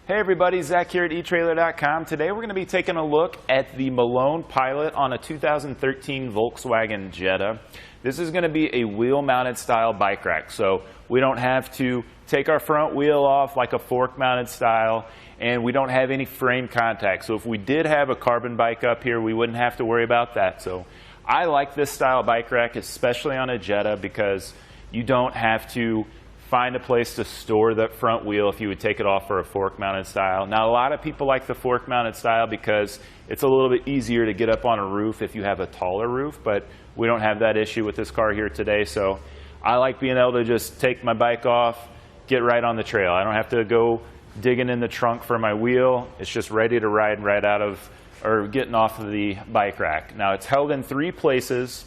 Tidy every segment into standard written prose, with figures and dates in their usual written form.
Hey everybody, Zach here at etrailer.com. Today we're going to be taking a look at the Malone Pilot on a 2013 Volkswagen Jetta. This is going to be a wheel-mounted style bike rack, so we don't have to take our front wheel off like a fork-mounted style, and we don't have any frame contact. So if we did have a carbon bike up here, we wouldn't have to worry about that. So I like this style bike rack, especially on a Jetta, because you don't have to find a place to store the front wheel if you would take it off for a fork-mounted style. Now, a lot of people like the fork-mounted style because it's a little bit easier to get up on a roof if you have a taller roof, but we don't have that issue with this car here today. So I like being able to just take my bike off, get right on the trail. I don't have to go digging in the trunk for my wheel. It's just ready to ride right out of, or getting off of the bike rack. Now, it's held in 3 places.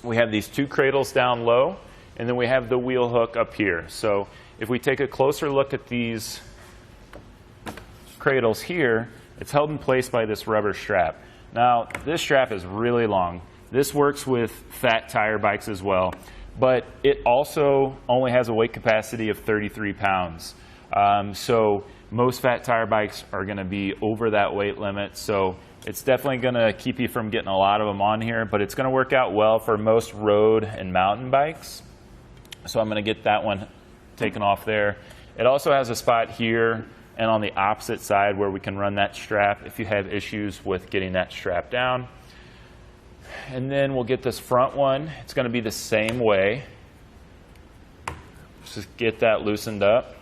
We have these 2 cradles down low, and then we have the wheel hook up here. So if we take a closer look at these cradles here, it's held in place by this rubber strap. Now, this strap is really long. This works with fat tire bikes as well, but it also only has a weight capacity of 33 pounds. So most fat tire bikes are going to be over that weight limit, so it's definitely going to keep you from getting a lot of them on here, but it's going to work out well for most road and mountain bikes. So I'm going to get that one taken off there. It also has a spot here and on the opposite side where we can run that strap if you have issues with getting that strap down. And then we'll get this front one. It's going to be the same way. Just get that loosened up.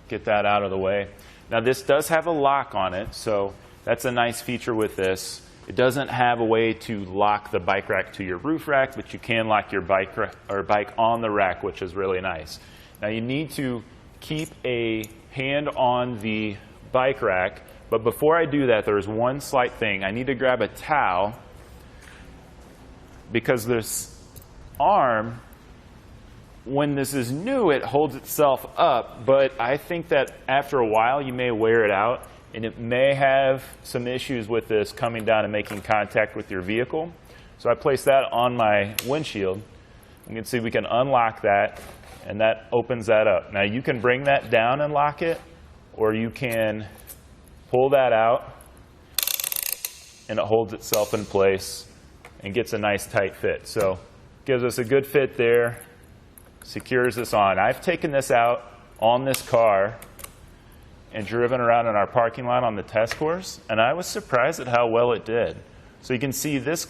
Get that out of the way. Now, this does have a lock on it, so that's a nice feature with this. It doesn't have a way to lock the bike rack to your roof rack, but you can lock your bike on the rack, which is really nice. Now, you need to keep a hand on the bike rack, but before I do that, there's one slight thing. I need to grab a towel because this arm, when this is new, it holds itself up, but I think that after a while you may wear it out, and it may have some issues with this coming down and making contact with your vehicle. So I place that on my windshield. You can see we can unlock that, and that opens that up. Now, you can bring that down and lock it, or you can pull that out, and it holds itself in place and gets a nice tight fit. So gives us a good fit there, secures this on. I've taken this out on this car and driven around in our parking lot on the test course, and I was surprised at how well it did. So you can see this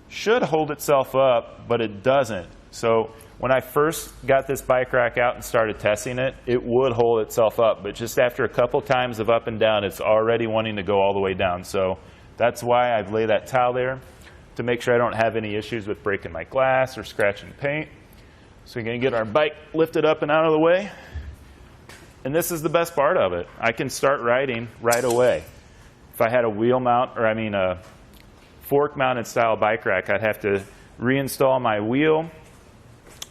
should hold itself up, but it doesn't. So when I first got this bike rack out and started testing it, it would hold itself up, but just after a couple times of up and down, it's already wanting to go all the way down. So that's why I've laid that towel there, to make sure I don't have any issues with breaking my glass or scratching paint. So we're going to get our bike lifted up and out of the way. And this is the best part of it. I can start riding right away. If I had a wheel mount, or a fork mounted style bike rack, I'd have to reinstall my wheel.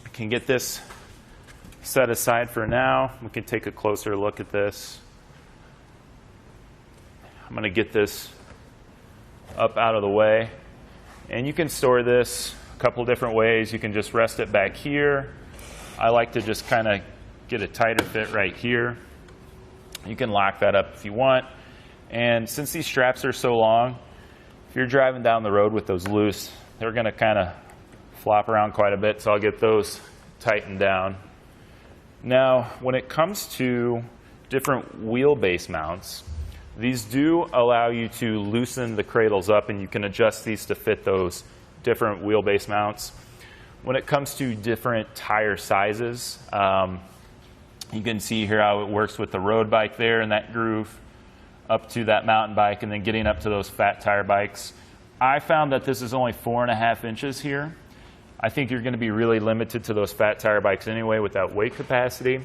I can get this set aside for now. We can take a closer look at this. I'm going to get this up out of the way. And you can store this a couple different ways. You can just rest it back here. I like to just kind of get a tighter fit right here. You can lock that up if you want. And since these straps are so long, if you're driving down the road with those loose, they're going to kind of flop around quite a bit, so I'll get those tightened down. Now, when it comes to different wheelbase mounts, these do allow you to loosen the cradles up, and you can adjust these to fit those different wheelbase mounts. When it comes to different tire sizes, you can see here how it works with the road bike there in that groove up to that mountain bike, and then getting up to those fat tire bikes. I found that this is only 4.5 inches here. I think you're going to be really limited to those fat tire bikes anyway with that weight capacity.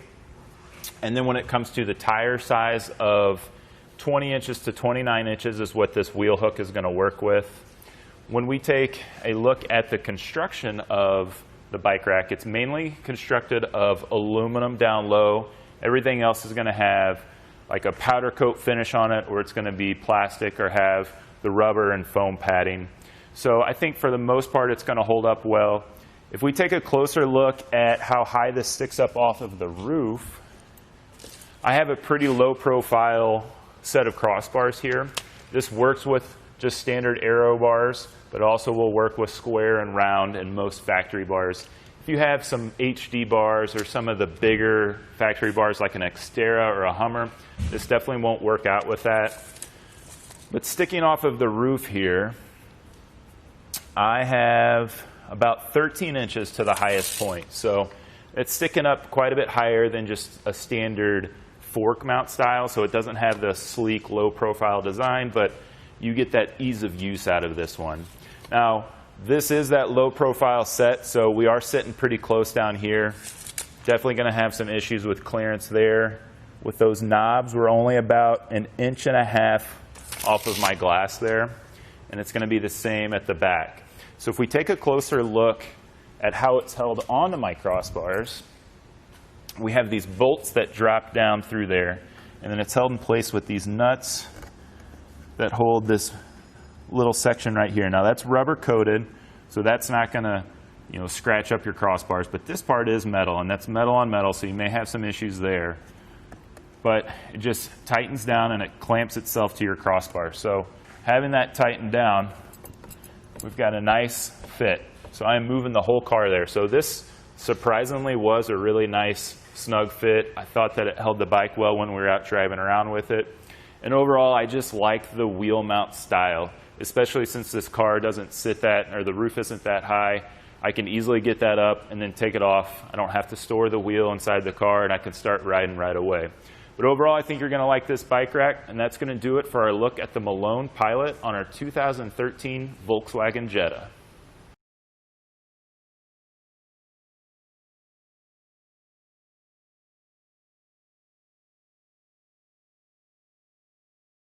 And then when it comes to the tire size of 20 inches to 29 inches is what this wheel hook is going to work with. When we take a look at the construction of the bike rack, it's mainly constructed of aluminum down low. Everything else is going to have like a powder coat finish on it, or it's going to be plastic or have the rubber and foam padding. So I think for the most part it's going to hold up well. If we take a closer look at how high this sticks up off of the roof, I have a pretty low profile set of crossbars here. This works with just standard aero bars, but also will work with square and round and most factory bars. If you have some HD bars or some of the bigger factory bars like an Xterra or a Hummer, this definitely won't work out with that. But sticking off of the roof here, I have about 13 inches to the highest point. So it's sticking up quite a bit higher than just a standard fork mount style, so it doesn't have the sleek, low profile design, but you get that ease of use out of this one. Now, this is that low profile set, so we are sitting pretty close down here. Definitely going to have some issues with clearance there. With those knobs, we're only about 1.5 inches off of my glass there, and it's going to be the same at the back. So if we take a closer look at how it's held onto my crossbars, we have these bolts that drop down through there, and then it's held in place with these nuts that hold this little section right here. Now that's rubber coated, so that's not going to, scratch up your crossbars, but this part is metal, and that's metal on metal, so you may have some issues there. But it just tightens down and it clamps itself to your crossbar. So having that tightened down, we've got a nice fit. So I am moving the whole car there. So this surprisingly was a really nice snug fit. I thought that it held the bike well when we were out driving around with it. And overall, I just like the wheel mount style, especially since this car doesn't sit that, or the roof isn't that high. I can easily get that up and then take it off. I don't have to store the wheel inside the car, and I can start riding right away. But overall, I think you're going to like this bike rack, and that's going to do it for our look at the Malone Pilot on our 2013 Volkswagen Jetta.